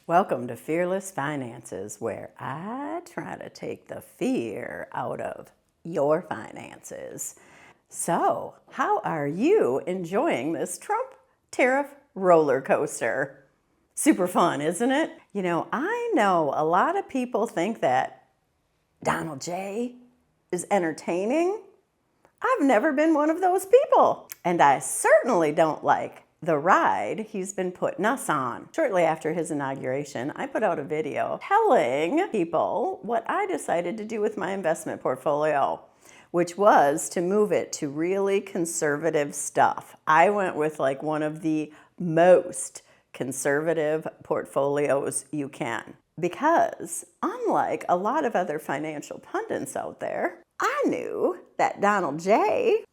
Welcome to Fearless Finances, where I try to take the fear out of your finances. So, how are you enjoying this Trump tariff roller coaster? Super fun, isn't it? You know, I know a lot of people think that Donald J. is entertaining. I've never been one of those people. And I certainly don't like the ride he's been putting us on. Shortly after his inauguration, I put out a video telling people what I decided to do with my investment portfolio, which was to move it to really conservative stuff. I went with like one of the most conservative portfolios you can. Because unlike a lot of other financial pundits out there, I knew that Donald J.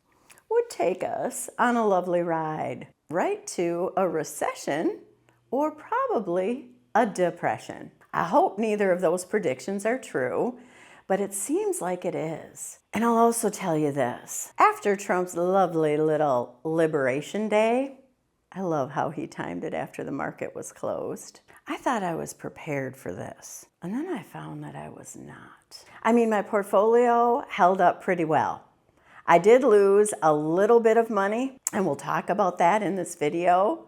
would take us on a lovely ride right to a recession or probably a depression. I hope neither of those predictions are true, but it seems like it is. And I'll also tell you this. After Trump's lovely little Liberation Day, I love how he timed it after the market was closed. I thought I was prepared for this, and then I found that I was not. I mean, my portfolio held up pretty well. I did lose a little bit of money, and we'll talk about that in this video,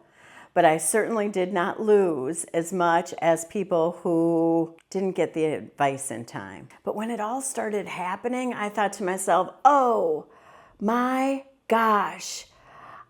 but I certainly did not lose as much as people who didn't get the advice in time. But when it all started happening, I thought to myself, oh my gosh,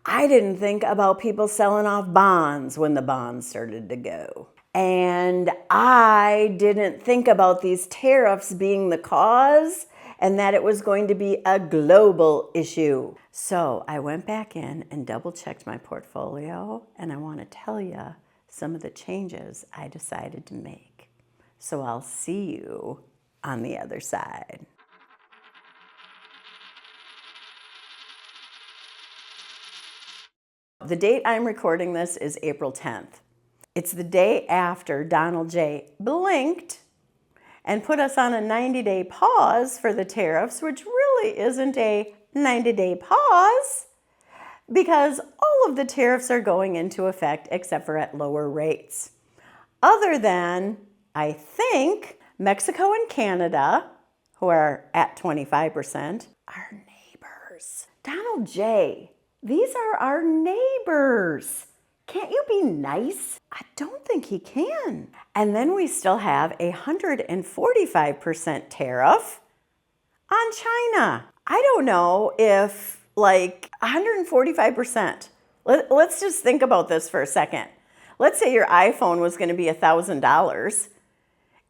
I didn't think about people selling off bonds when the bonds started to go. And I didn't think about these tariffs being the cause and that it was going to be a global issue. So I went back in and double checked my portfolio, and I want to tell you some of the changes I decided to make. So I'll see you on the other side. The date I'm recording this is April 10th. It's the day after Donald J. blinked and put us on a 90-day pause for the tariffs, which really isn't a 90-day pause because all of the tariffs are going into effect except for at lower rates. Other than, I think, Mexico and Canada, who are at 25%, are neighbors. Donald J., these are our neighbors. Can't you be nice? I don't think he can. And then we still have a 145% tariff on China. I don't know if like 145%. Let's just think about this for a second. Let's say your iPhone was going to be $1,000.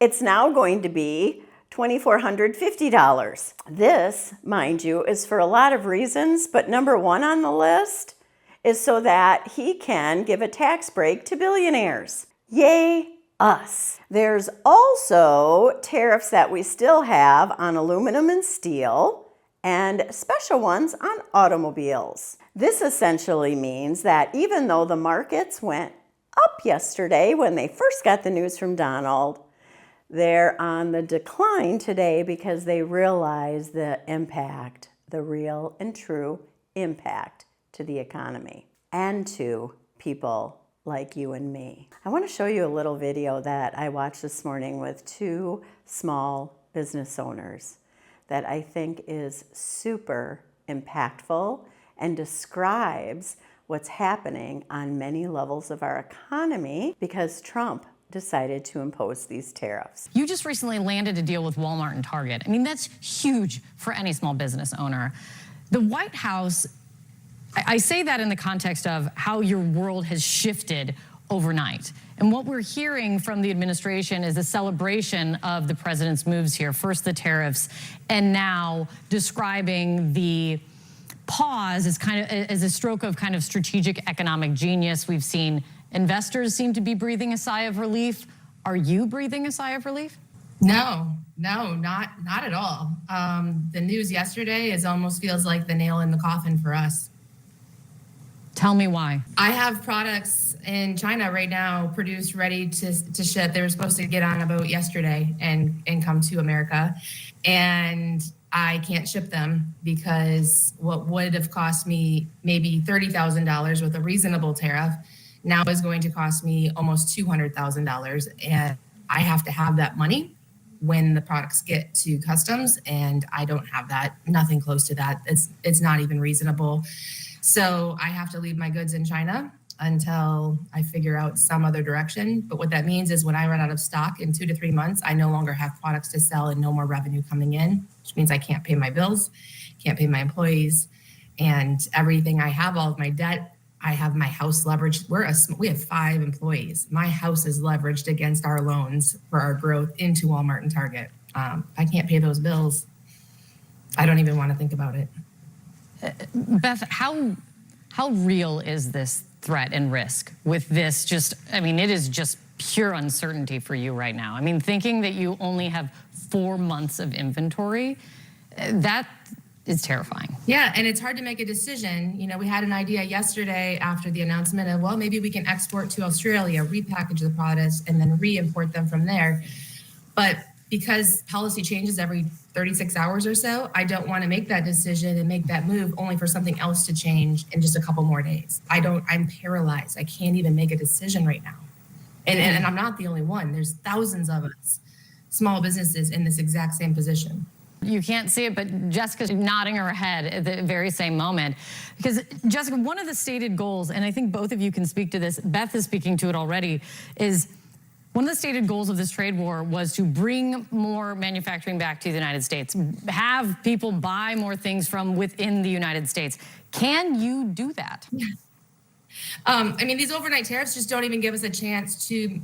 It's now going to be $2,450. This, mind you, is for a lot of reasons, but number one on the list is so that he can give a tax break to billionaires. Yay, us. There's also tariffs that we still have on aluminum and steel and special ones on automobiles. This essentially means that even though the markets went up yesterday when they first got the news from Donald, they're on the decline today because they realize the impact, the real and true impact to the economy and to people like you and me. I want to show you a little video that I watched this morning with two small business owners that I think is super impactful and describes what's happening on many levels of our economy because Trump decided to impose these tariffs. You just recently landed a deal with Walmart and Target. I mean, that's huge for any small business owner. The White House, I say that in the context of how your world has shifted overnight. And what we're hearing from the administration is a celebration of the president's moves here. First the tariffs, and now describing the pause as a stroke of kind of strategic economic genius. We've seen investors seem to be breathing a sigh of relief. Are you breathing a sigh of relief? No, not at all. The news yesterday almost feels like the nail in the coffin for us. Tell me why. I have products in China right now produced, ready to ship. They were supposed to get on a boat yesterday and come to America. And I can't ship them because what would have cost me maybe $30,000 with a reasonable tariff now is going to cost me almost $200,000. And I have to have that money when the products get to customs, and I don't have that, nothing close to that. It's not even reasonable. So I have to leave my goods in China until I figure out some other direction. But what that means is when I run out of stock in 2 to 3 months, I no longer have products to sell and no more revenue coming in, which means I can't pay my bills, can't pay my employees, and everything I have, all of my debt. I have my house leveraged. We have 5 employees. My house is leveraged against our loans for our growth into Walmart and Target. I can't pay those bills. I don't even want to think about it. Beth, how real is this threat and risk with this? It is just pure uncertainty for you right now. I mean, thinking that you only have 4 months of inventory, that is terrifying. Yeah, and it's hard to make a decision. We had an idea yesterday after the announcement of, well, maybe we can export to Australia, repackage the products, and then re-import them from there. But because policy changes every 36 hours or so, I don't want to make that decision and make that move only for something else to change in just a couple more days. I'm paralyzed. I can't even make a decision right now. And I'm not the only one. There's thousands of us, small businesses in this exact same position. You can't see it, but Jessica's nodding her head at the very same moment. Because, Jessica, one of the stated goals, and I think both of you can speak to this, Beth is speaking to it already, is one of the stated goals of this trade war was to bring more manufacturing back to the United States, have people buy more things from within the United States. Can you do that? Yeah. These overnight tariffs just don't even give us a chance to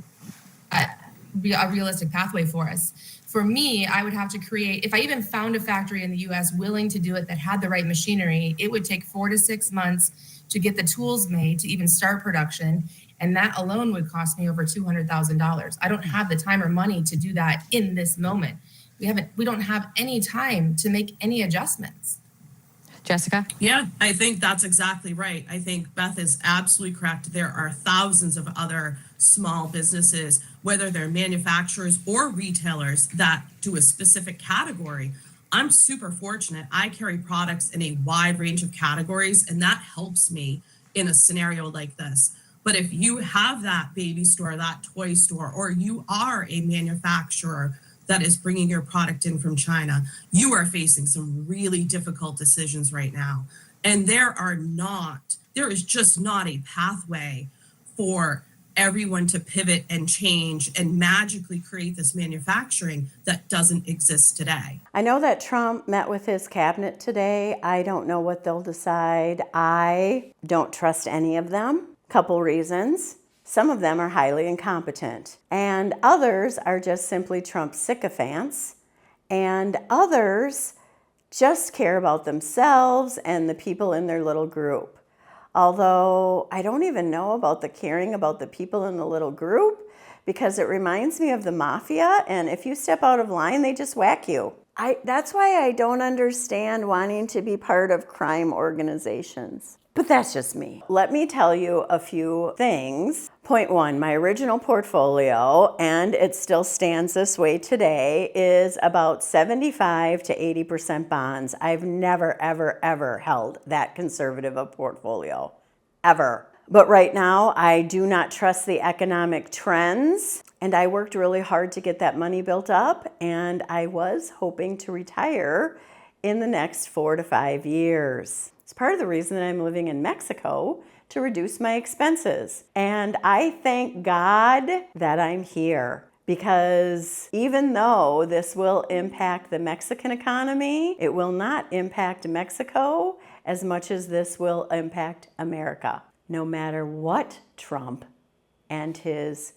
be a realistic pathway for us. For me, I would have to create, if I even found a factory in the US willing to do it that had the right machinery, it would take 4 to 6 months to get the tools made to even start production. And that alone would cost me over $200,000. I don't have the time or money to do that in this moment. We don't have any time to make any adjustments. Jessica? Yeah, I think that's exactly right. I think Beth is absolutely correct. There are thousands of other small businesses, whether they're manufacturers or retailers that do a specific category. I'm super fortunate. I carry products in a wide range of categories, and that helps me in a scenario like this. But if you have that baby store, that toy store, or you are a manufacturer that is bringing your product in from China, you are facing some really difficult decisions right now. And there is just not a pathway for everyone to pivot and change and magically create this manufacturing that doesn't exist today. I know that Trump met with his cabinet today. I don't know what they'll decide. I don't trust any of them. Couple reasons. Some of them are highly incompetent, and others are just simply Trump sycophants, and others just care about themselves and the people in their little group. Although I don't even know about the caring about the people in the little group, because it reminds me of the mafia, and if you step out of line, they just whack you. That's why I don't understand wanting to be part of crime organizations. But that's just me. Let me tell you a few things. Point 1, my original portfolio, and it still stands this way today, is about 75 to 80% bonds. I've never, ever, ever held that conservative a portfolio, ever. But right now, I do not trust the economic trends, and I worked really hard to get that money built up, and I was hoping to retire in the next 4 to 5 years. It's part of the reason that I'm living in Mexico, to reduce my expenses. And I thank God that I'm here, because even though this will impact the Mexican economy, it will not impact Mexico as much as this will impact America. No matter what Trump and his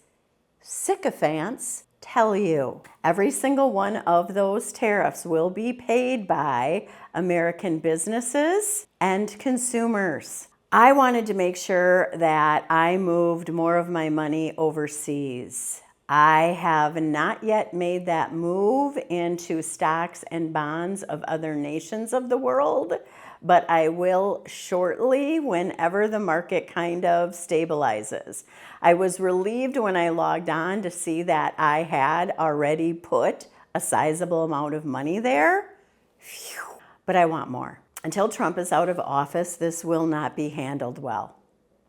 sycophants tell you, every single one of those tariffs will be paid by American businesses and consumers. I wanted to make sure that I moved more of my money overseas. I have not yet made that move into stocks and bonds of other nations of the world, but I will shortly whenever the market kind of stabilizes. I was relieved when I logged on to see that I had already put a sizable amount of money there. Phew. But I want more. Until Trump is out of office, this will not be handled well.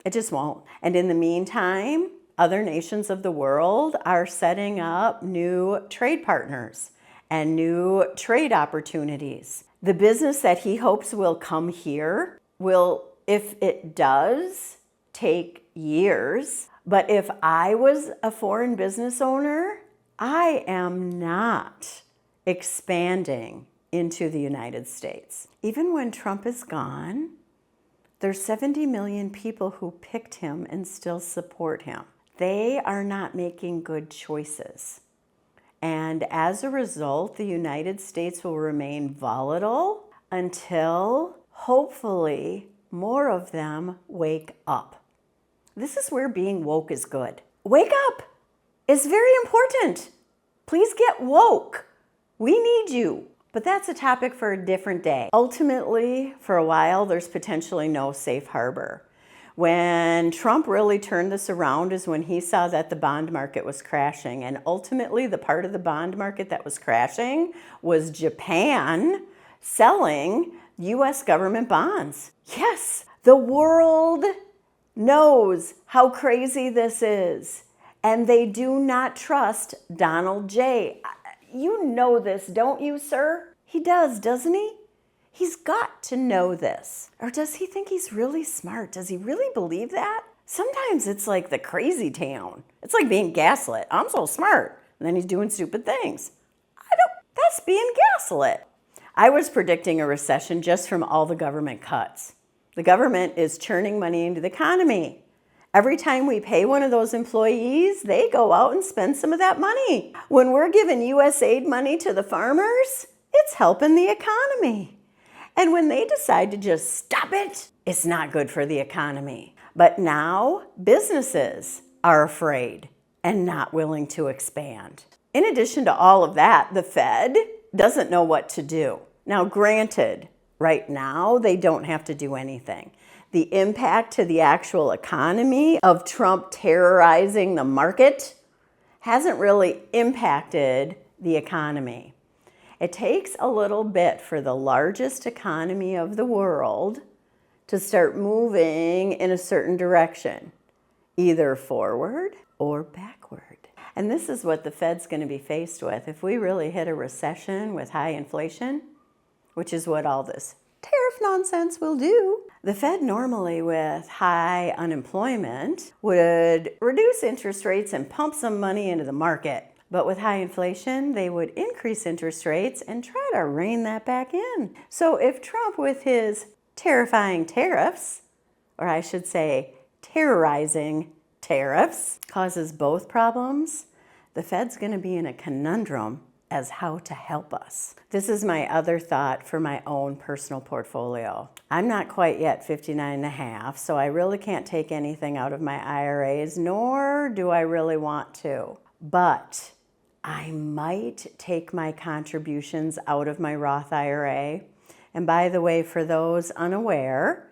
It just won't. And in the meantime, other nations of the world are setting up new trade partners and new trade opportunities. The business that he hopes will come here will, if it does, take years. But if I was a foreign business owner, I am not expanding into the United States. Even when Trump is gone, there's 70 million people who picked him and still support him. They are not making good choices. And as a result, the United States will remain volatile until, hopefully, more of them wake up. This is where being woke is good. Wake up! It's very important. Please get woke. We need you. But that's a topic for a different day. Ultimately, for a while, there's potentially no safe harbor. When Trump really turned this around is when he saw that the bond market was crashing. And ultimately, the part of the bond market that was crashing was Japan selling US government bonds. Yes, the world knows how crazy this is. And they do not trust Donald J. You know this, don't you, sir? He does, doesn't he? He's got to know this. Or does he think he's really smart? Does he really believe that? Sometimes it's like the crazy town. It's like being gaslit. I'm so smart. And then he's doing stupid things. That's being gaslit. I was predicting a recession just from all the government cuts. The government is churning money into the economy. Every time we pay one of those employees, they go out and spend some of that money. When we're giving US aid money to the farmers, it's helping the economy. And when they decide to just stop it, it's not good for the economy. But now businesses are afraid and not willing to expand. In addition to all of that, the Fed doesn't know what to do. Now, granted, right now they don't have to do anything. The impact to the actual economy of Trump terrorizing the market hasn't really impacted the economy. It takes a little bit for the largest economy of the world to start moving in a certain direction, either forward or backward. And this is what the Fed's going to be faced with. If we really hit a recession with high inflation, which is what all this tariff nonsense will do, the Fed normally with high unemployment would reduce interest rates and pump some money into the market. But with high inflation, they would increase interest rates and try to rein that back in. So if Trump with his terrifying tariffs, or I should say terrorizing tariffs, causes both problems, the Fed's going to be in a conundrum as how to help us. This is my other thought for my own personal portfolio. I'm not quite yet 59 and a half, so I really can't take anything out of my IRAs, nor do I really want to. But I might take my contributions out of my Roth IRA. And by the way, for those unaware,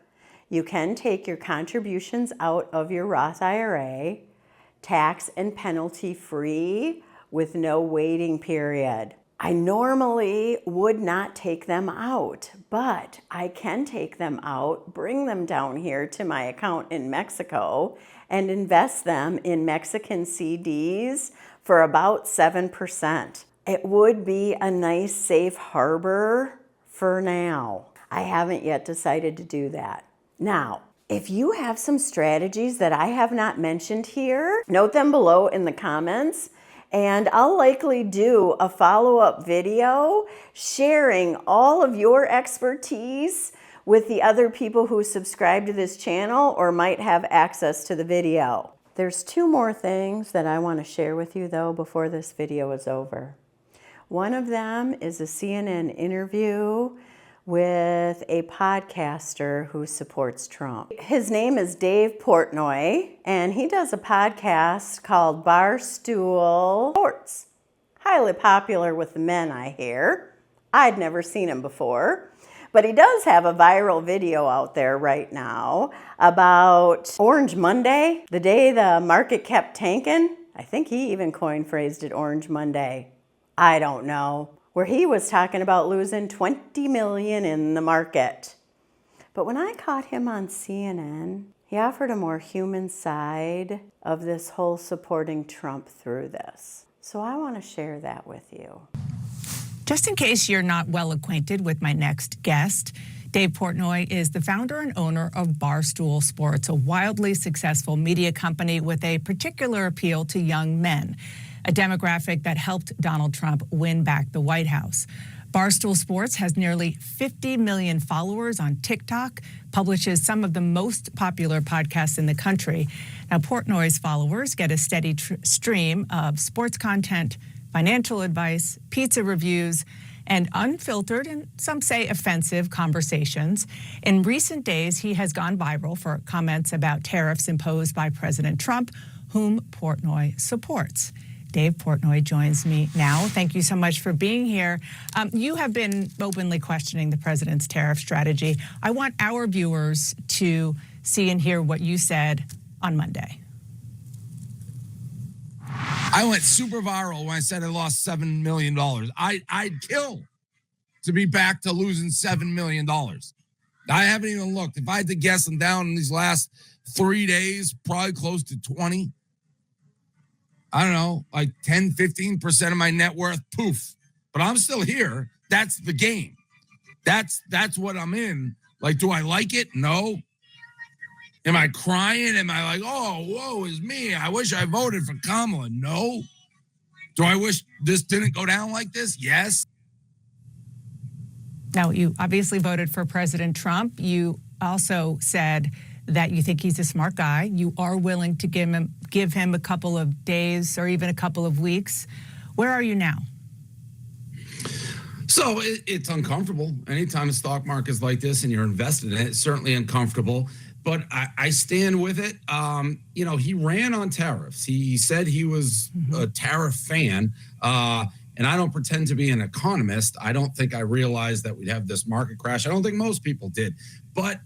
you can take your contributions out of your Roth IRA tax and penalty free with no waiting period. I normally would not take them out, but I can take them out, bring them down here to my account in Mexico, and invest them in Mexican CDs for about 7%. It would be a nice safe harbor for now. I haven't yet decided to do that. Now, if you have some strategies that I have not mentioned here, note them below in the comments, and I'll likely do a follow-up video sharing all of your expertise with the other people who subscribe to this channel or might have access to the video. There's two more things that I want to share with you though before this video is over. One of them is a CNN interview with a podcaster who supports Trump. His name is Dave Portnoy, and he does a podcast called Barstool Sports. Highly popular with the men, I hear. I'd never seen him before, but he does have a viral video out there right now about Orange Monday, the day the market kept tanking. I think he even phrased it Orange Monday. I don't know. Where he was talking about losing 20 million in the market. But when I caught him on CNN, He offered a more human side of this whole supporting Trump through this. So I want to share that with you. Just in case you're not well acquainted with my next guest, Dave Portnoy is the founder and owner of Barstool Sports, a wildly successful media company with a particular appeal to young men, a demographic that helped Donald Trump win back the White House. Barstool Sports has nearly 50 million followers on TikTok, publishes some of the most popular podcasts in the country. Now, Portnoy's followers get a steady stream of sports content, financial advice, pizza reviews, and unfiltered and some say offensive conversations. In recent days, he has gone viral for comments about tariffs imposed by President Trump, whom Portnoy supports. Dave Portnoy joins me now. Thank you so much for being here. You have been openly questioning the president's tariff strategy. I want our viewers to see and hear what you said on Monday. I went super viral when I said I lost $7 million. I'd kill to be back to losing $7 million. I haven't even looked. If I had to guess, I'm down in these last 3 days, probably close to 20. I don't know, like 10, 15% of my net worth, poof. But I'm still here. That's the game. That's what I'm in. Like, do I like it? No. Am I crying? Am I like, oh, woe is me? I wish I voted for Kamala. No. Do I wish this didn't go down like this? Yes. Now, you obviously voted for President Trump. You also said that you think he's a smart guy. You are willing to give him a couple of days or even a couple of weeks. Where are you now? So it's uncomfortable. Anytime a stock market is like this and you're invested in it, it's certainly uncomfortable. But I stand with it. He ran on tariffs. He said he was a tariff fan. And I don't pretend to be an economist. I don't think I realized that we'd have this market crash. I don't think most people did. But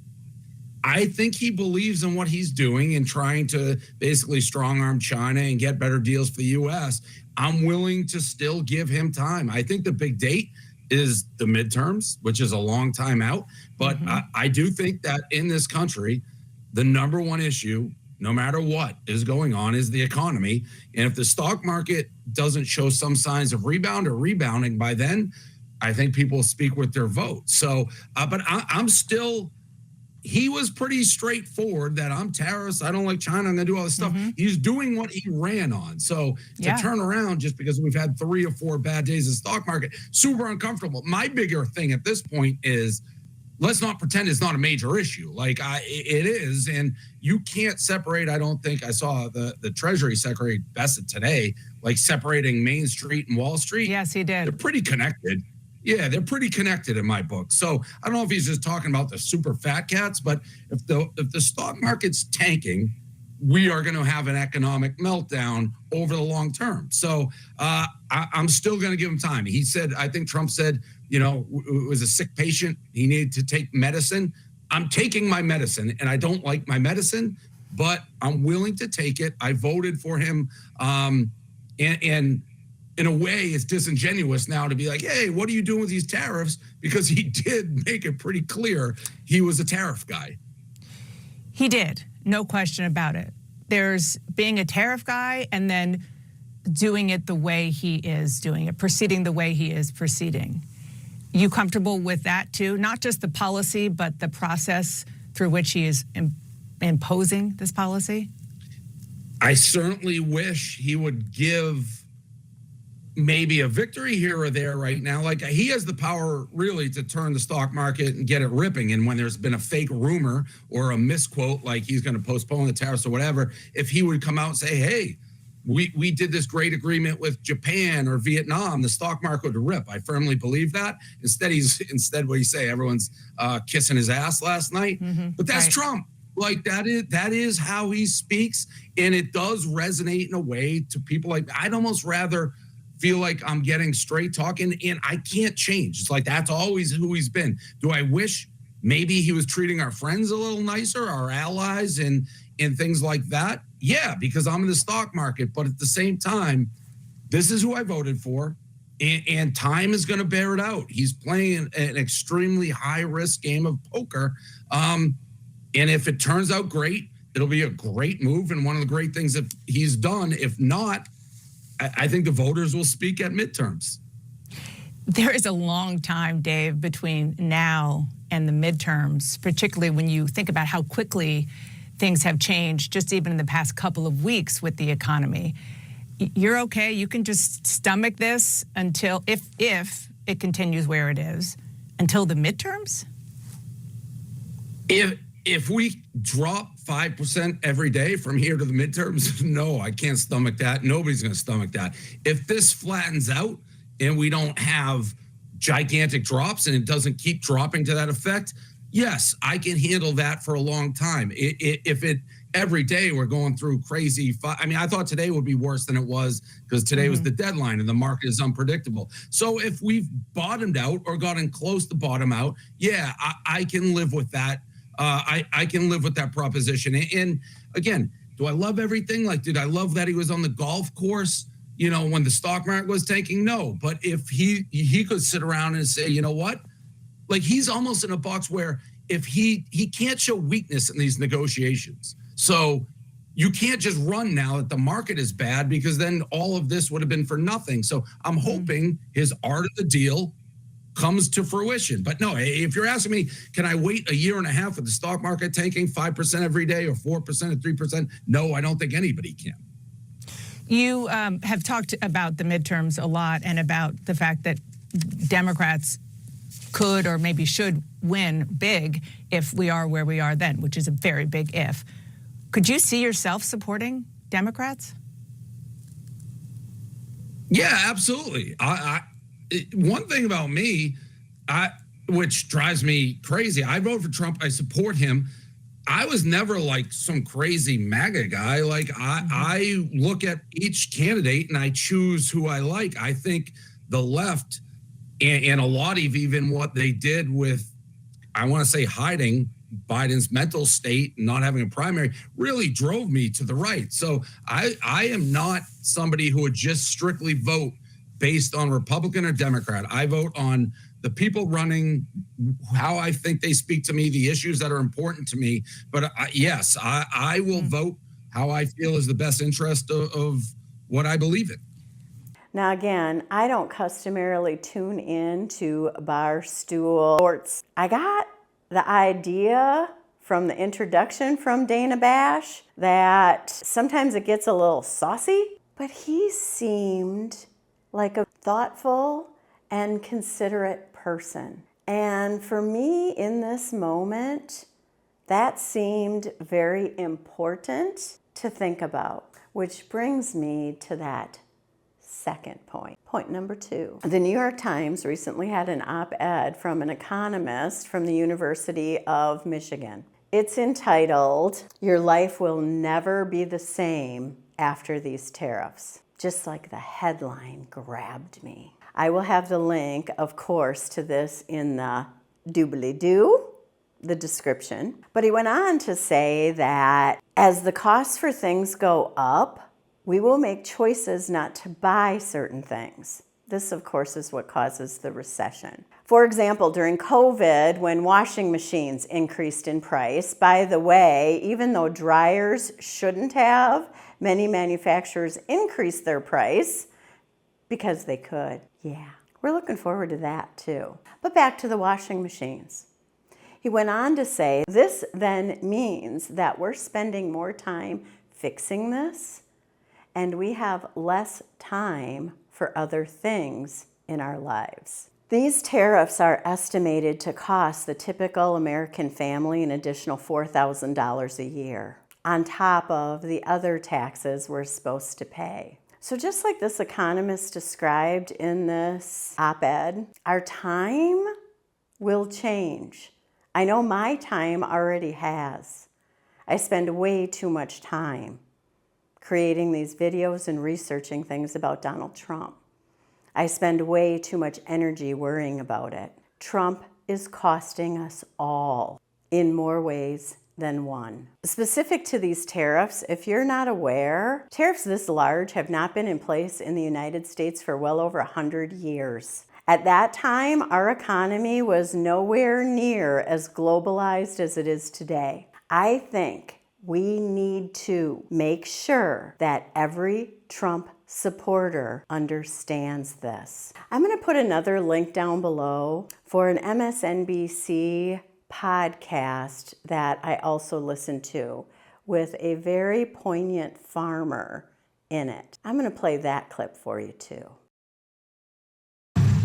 I think he believes in what he's doing and trying to basically strong arm China and get better deals for the U.S. I'm willing to still give him time. I think the big date is the midterms, which is a long time out. But I do think that in this country, the number one issue, no matter what is going on, is the economy. And if the stock market doesn't show some signs of rebound or rebounding by then, I think people will speak with their vote. So, but I'm still... He was pretty straightforward that I'm tariffs. I don't like China. I'm going to do all this stuff. He's doing what he ran on. So to turn around just because we've had 3 or 4 bad days in the stock market, super uncomfortable. My bigger thing at this point is let's not pretend it's not a major issue. Like it is. And you can't separate. I don't think I saw the Treasury Secretary Bassett today, like separating Main Street and Wall Street. Yes, he did. They're pretty connected. Yeah, they're pretty connected in my book. So I don't know if he's just talking about the super fat cats, but if the stock market's tanking, we are going to have an economic meltdown over the long term. So I'm still going to give him time. He said, I think Trump said, it was a sick patient. He needed to take medicine. I'm taking my medicine, and I don't like my medicine, but I'm willing to take it. I voted for him, and in a way, it's disingenuous now to be like, hey, what are you doing with these tariffs? Because he did make it pretty clear he was a tariff guy. He did, no question about it. There's being a tariff guy and then doing it the way he is doing it, proceeding the way he is proceeding. You comfortable with that too? Not just the policy, but the process through which he is imposing this policy? I certainly wish he would give maybe a victory here or there right now. Like, he has the power really to turn the stock market and get it ripping. And when there's been a fake rumor or a misquote, like he's going to postpone the tariffs or whatever, if he would come out and say, hey, we did this great agreement with Japan or Vietnam, the stock market would rip. I firmly believe that. Instead, what do you say? Everyone's kissing his ass last night. But that's right. Trump. Like, that is how he speaks. And it does resonate in a way to people like, I'd almost rather feel like I'm getting straight talking, and I can't change. It's like, that's always who he's been. Do I wish maybe he was treating our friends a little nicer, our allies, and things like that? Yeah, because I'm in the stock market. But at the same time, this is who I voted for, and time is going to bear it out. He's playing an extremely high-risk game of poker. And if it turns out great, it'll be a great move and one of the great things that he's done. If not, I think the voters will speak at midterms. There is a long time, Dave, between now and the midterms, particularly when you think about how quickly things have changed just even in the past couple of weeks with the economy. You're okay? You can just stomach this until, if it continues where it is, until the midterms? If we drop 5% every day from here to the midterms, no, I can't stomach that. Nobody's going to stomach that. If this flattens out and we don't have gigantic drops and it doesn't keep dropping to that effect, yes, I can handle that for a long time. If it every day we're going through crazy, I thought today would be worse than it was because today was the deadline and the market is unpredictable. So if we've bottomed out or gotten close to bottom out, yeah, I can live with that. I can live with that proposition. And again, do I love everything? Like, did I love that he was on the golf course, when the stock market was tanking? No, but if he could sit around and say, you know what? Like, he's almost in a box where if he can't show weakness in these negotiations. So you can't just run now that the market is bad, because then all of this would have been for nothing. So I'm hoping his art of the deal comes to fruition. But no, if you're asking me, can I wait a year and a half with the stock market tanking 5% every day or 4% or 3%? No, I don't think anybody can. You have talked about the midterms a lot and about the fact that Democrats could or maybe should win big if we are where we are then, which is a very big if. Could you see yourself supporting Democrats? Yeah, absolutely. One thing about me, which drives me crazy, I vote for Trump. I support him. I was never like some crazy MAGA guy. Like I look at each candidate and I choose who I like. I think the left and a lot of even what they did with, I want to say, hiding Biden's mental state and not having a primary really drove me to the right. So I am not somebody who would just strictly vote based on Republican or Democrat. I vote on the people running, how I think they speak to me, the issues that are important to me. But yes, I will vote how I feel is the best interest of what I believe in. Now again, I don't customarily tune in to Barstool Sports. I got the idea from the introduction from Dana Bash that sometimes it gets a little saucy, but he seemed like a thoughtful and considerate person. And for me in this moment, that seemed very important to think about, which brings me to that second point. Point number 2. The New York Times recently had an op-ed from an economist from the University of Michigan. It's entitled, "Your Life Will Never Be the Same After These Tariffs." Just like the headline grabbed me. I will have the link, of course, to this in the doobly-doo, the description. But he went on to say that as the costs for things go up, we will make choices not to buy certain things. This, of course, is what causes the recession. For example, during COVID, when washing machines increased in price, by the way, even though dryers shouldn't have, many manufacturers increased their price because they could. Yeah, we're looking forward to that too. But back to the washing machines. He went on to say, this then means that we're spending more time fixing this, and we have less time for other things in our lives. These tariffs are estimated to cost the typical American family an additional $4,000 a year, on top of the other taxes we're supposed to pay. So just like this economist described in this op-ed, our time will change. I know my time already has. I spend way too much time creating these videos and researching things about Donald Trump. I spend way too much energy worrying about it. Trump is costing us all in more ways than one. Specific to these tariffs, if you're not aware, tariffs this large have not been in place in the United States for well over 100 years. At that time, our economy was nowhere near as globalized as it is today. I think We need to make sure that every Trump supporter understands this. I'm going to put another link down below for an MSNBC podcast that I also listen to with a very poignant farmer in it. I'm going to play that clip for you too.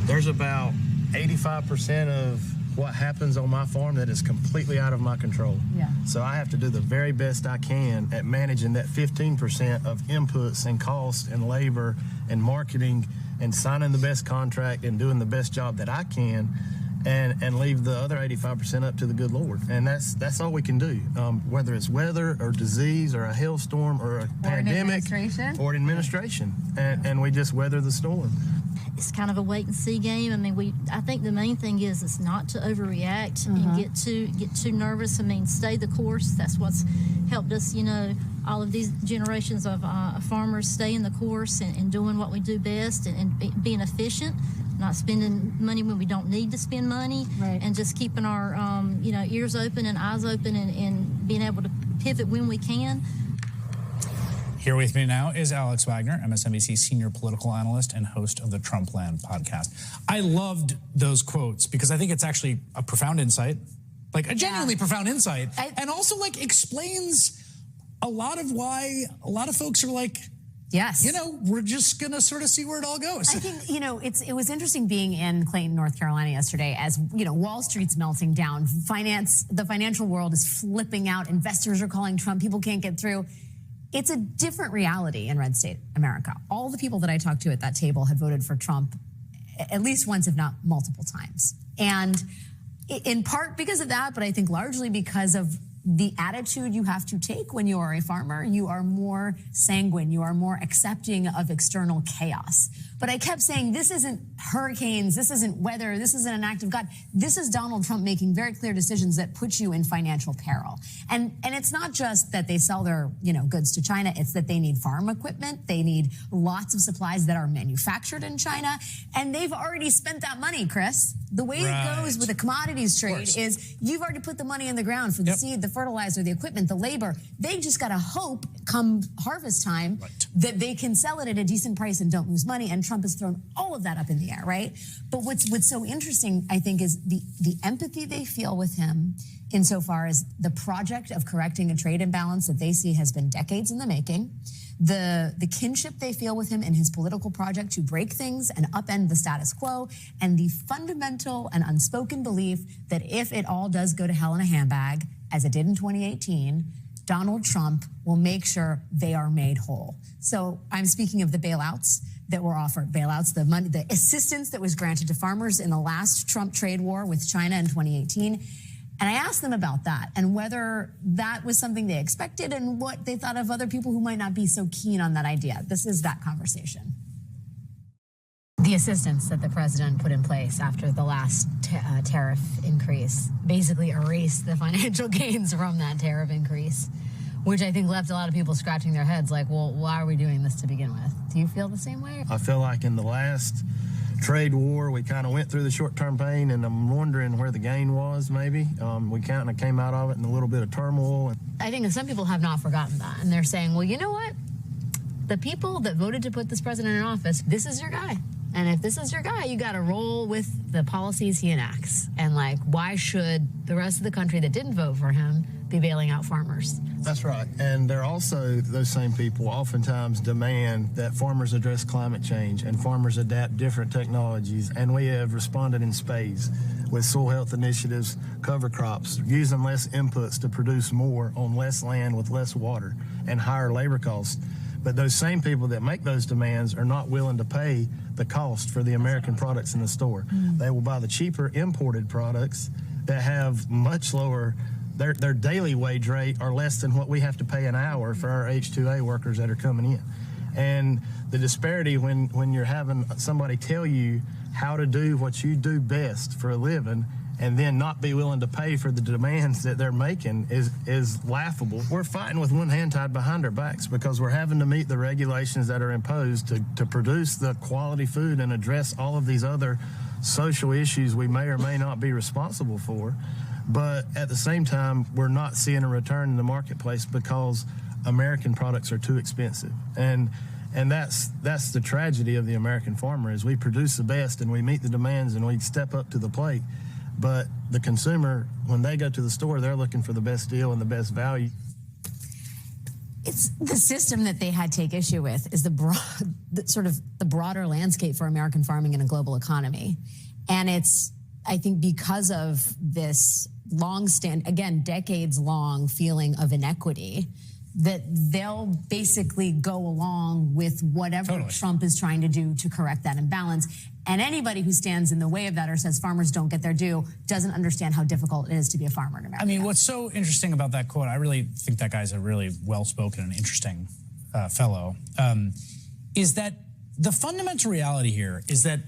There's about 85% of what happens on my farm that is completely out of my control. Yeah. So I have to do the very best I can at managing that 15% of inputs and cost and labor and marketing and signing the best contract and doing the best job that I can, and leave the other 85% up to the good Lord. And that's all we can do, whether it's weather or disease or a hailstorm or a pandemic or an administration. And we just weather the storm. It's kind of a wait and see game. I mean, I think the main thing is not to overreact and get too nervous. I mean, stay the course. That's what's helped us, all of these generations of farmers stay in the course and doing what we do best and being efficient, not spending money when we don't need to spend money, Right. and just keeping our, ears open and eyes open and being able to pivot when we can. Here with me now is Alex Wagner, MSNBC senior political analyst and host of the Trumpland podcast. I loved those quotes because I think it's actually a profound insight, like a genuinely profound insight, and also like explains a lot of why a lot of folks are like, yes, we're just going to sort of see where it all goes. I think, it was interesting being in Clayton, North Carolina yesterday as, Wall Street's melting down. The financial world is flipping out. Investors are calling Trump. People can't get through. It's a different reality in red state America. All the people that I talked to at that table had voted for Trump at least once, if not multiple times. And in part because of that, but I think largely because of the attitude you have to take when you are a farmer. You are more sanguine. You are more accepting of external chaos. But I kept saying, this isn't hurricanes. This isn't weather. This isn't an act of God. This is Donald Trump making very clear decisions that put you in financial peril. And it's not just that they sell their, goods to China. It's that they need farm equipment. They need lots of supplies that are manufactured in China. And they've already spent that money, Chris. The way it goes with the commodities trade is you've already put the money in the ground for the seed, the fertilizer, the equipment, the labor. They just got to hope come harvest time that they can sell it at a decent price and don't lose money. And Trump has thrown all of that up in the air, right? But what's so interesting, I think, is the empathy they feel with him insofar as the project of correcting a trade imbalance that they see has been decades in the making, the kinship they feel with him in his political project to break things and upend the status quo, and the fundamental and unspoken belief that if it all does go to hell in a handbag, as it did in 2018, Donald Trump will make sure they are made whole. So I'm speaking of the bailouts that were offered, the money, the assistance that was granted to farmers in the last Trump trade war with China in 2018. And I asked them about that and whether that was something they expected and what they thought of other people who might not be so keen on that idea. This is that conversation. The assistance that the president put in place after the last tariff increase basically erased the financial gains from that tariff increase, which I think left a lot of people scratching their heads like, well, why are we doing this to begin with? Do you feel the same way? I feel like in the last trade war, we kind of went through the short-term pain, and I'm wondering where the gain was, maybe. We kind of came out of it in a little bit of turmoil. I think some people have not forgotten that, and they're saying, well, you know what? The people that voted to put this president in office, this is your guy. And if this is your guy, you got to roll with the policies he enacts. And why should the rest of the country that didn't vote for him be bailing out farmers? That's right. And they're also, those same people oftentimes demand that farmers address climate change and farmers adapt different technologies. And we have responded in spades with soil health initiatives, cover crops, using less inputs to produce more on less land with less water and higher labor costs. But those same people that make those demands are not willing to pay the cost for the American products in the store. They will buy the cheaper imported products that have much lower, their daily wage rate are less than what we have to pay an hour for our H-2A workers that are coming in. And the disparity when you're having somebody tell you how to do what you do best for a living and then not be willing to pay for the demands that they're making is laughable. We're fighting with one hand tied behind our backs because we're having to meet the regulations that are imposed to produce the quality food and address all of these other social issues we may or may not be responsible for. But at the same time, we're not seeing a return in the marketplace because American products are too expensive. And that's the tragedy of the American farmer is we produce the best and we meet the demands and we step up to the plate. But the consumer, when they go to the store, they're looking for the best deal and the best value. It's the system that they had take issue with is the broader landscape for American farming in a global economy. And it's, I think, because of this decades-long feeling of inequity, that they'll basically go along with whatever Trump is trying to do to correct that imbalance. And anybody who stands in the way of that or says farmers don't get their due doesn't understand how difficult it is to be a farmer in America. I mean, what's so interesting about that quote, I really think that guy's a really well-spoken and interesting fellow, is that the fundamental reality here is that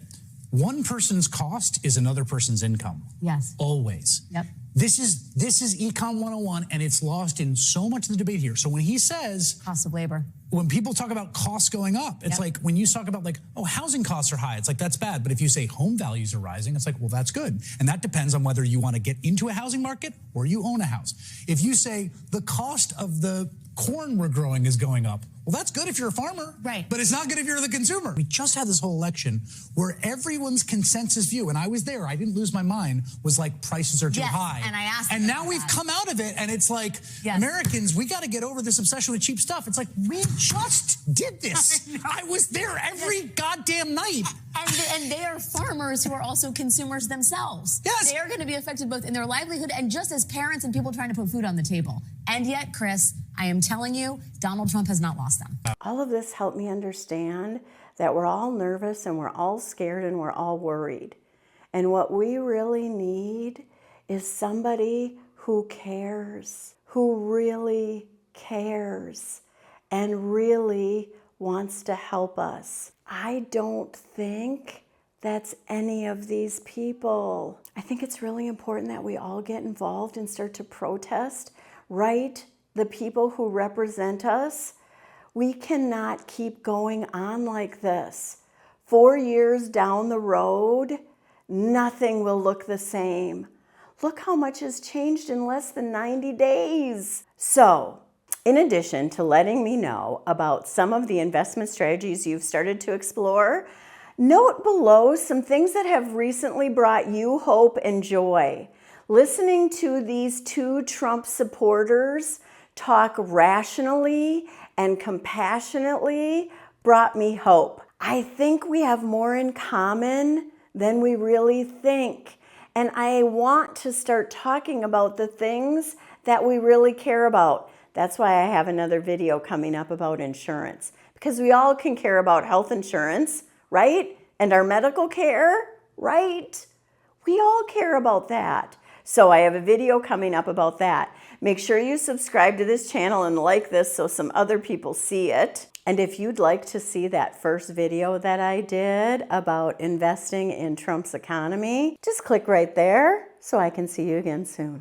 one person's cost is another person's income. Yes. Always. Yep. This is Econ 101, and it's lost in so much of the debate here. So when he says... Cost of labor. When people talk about costs going up, it's like when you talk about like, oh, housing costs are high, it's like, that's bad. But if you say home values are rising, it's like, well, that's good. And that depends on whether you want to get into a housing market or you own a house. If you say the cost of the corn we're growing is going up, well, that's good if you're a farmer, right? But it's not good if you're the consumer. We just had this whole election where everyone's consensus view, and I was there, I didn't lose my mind, was like prices are too high. And I asked. And now we've come out of it, and it's like, Americans, we got to get over this obsession with cheap stuff. It's like, we just did this. I was there every goddamn night. And they are farmers who are also consumers themselves. Yes. They are going to be affected both in their livelihood and just as parents and people trying to put food on the table. And yet, Chris, I am telling you, Donald Trump has not lost them. All of this helped me understand that we're all nervous and we're all scared and we're all worried. And what we really need is somebody who cares, who really cares and really wants to help us. I don't think that's any of these people. I think it's really important that we all get involved and start to protest, right? The people who represent us. We cannot keep going on like this. 4 years down the road, nothing will look the same. Look how much has changed in less than 90 days. So, in addition to letting me know about some of the investment strategies you've started to explore, note below some things that have recently brought you hope and joy. Listening to these two Trump supporters talk rationally and compassionately brought me hope. I think we have more in common than we really think. And I want to start talking about the things that we really care about. That's why I have another video coming up about insurance, because we all can care about health insurance, right? And our medical care, right? We all care about that. So I have a video coming up about that. Make sure you subscribe to this channel and like this so some other people see it. And if you'd like to see that first video that I did about investing in Trump's economy, just click right there so I can see you again soon.